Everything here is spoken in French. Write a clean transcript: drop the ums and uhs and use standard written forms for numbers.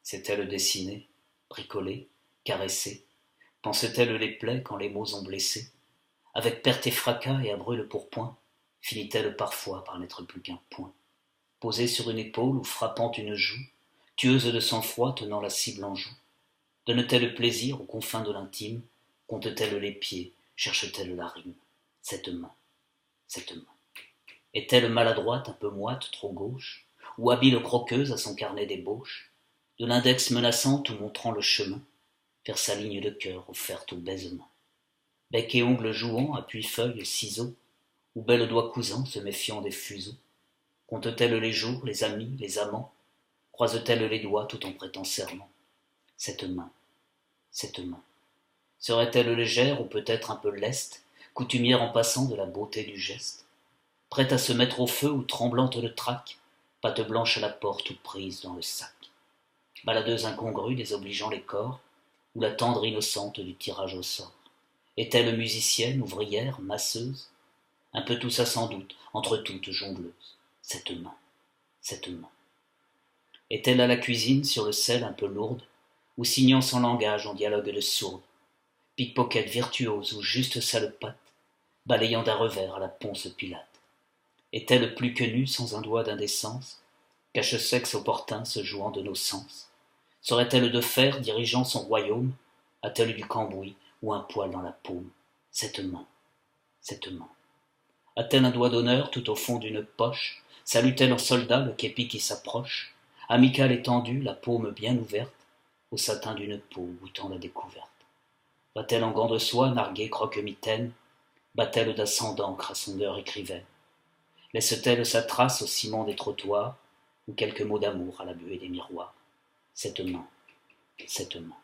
Sait-elle dessiner, bricoler, caresser? Pense-t-elle les plaies quand les mots ont blessé? Avec perte et fracas et à brûle-pourpoint, finit-elle parfois par n'être plus qu'un point? Posée sur une épaule ou frappant une joue, tueuse de sang-froid tenant la cible en joue, donne-t-elle plaisir aux confins de l'intime? Compte-t-elle les pieds? Cherche-t-elle la rime? Cette main, cette main. Est-elle maladroite, un peu moite, trop gauche? Ou habile croqueuse à son carnet d'ébauche? De l'index menaçante ou montrant le chemin vers sa ligne de cœur offerte au baisement. Bec et ongles jouant, appuie-feuilles, ciseaux, ou belles doigts cousants se méfiant des fuseaux. Compte-t-elle les jours, les amis, les amants? Croise-t-elle les doigts tout en prêtant serment? Cette main, cette main. Serait-elle légère ou peut-être un peu leste, coutumière en passant de la beauté du geste? Prête à se mettre au feu ou tremblante de trac, patte blanche à la porte ou prise dans le sac. Baladeuse incongrue désobligeant les corps, ou la tendre innocente du tirage au sort. Est-elle musicienne, ouvrière, masseuse? Un peu tout ça sans doute, entre toutes jongleuses. Cette main, cette main. Est-elle à la cuisine, sur le sel un peu lourde, ou signant son langage en dialogue de sourde? Pickpocket virtuose ou juste salopate, balayant d'un revers à la Ponce Pilate? Est-elle plus que nue, sans un doigt d'indécence, cache-sexe opportun se jouant de nos sens? Serait-elle de fer, dirigeant son royaume? A-t-elle du cambouis ou un poil dans la paume? Cette main, cette main. A-t-elle un doigt d'honneur tout au fond d'une poche? Salue-t-elle en soldat le képi qui s'approche? Amicale étendue, la paume bien ouverte, au satin d'une peau goûtant la découverte. Va-t-elle en gants de soie narguer croque-mitaine? Bat-elle d'ascend d'encre à son heure écrivaine? Laisse-t-elle sa trace au ciment des trottoirs, ou quelques mots d'amour à la buée des miroirs? Cette main, cette main.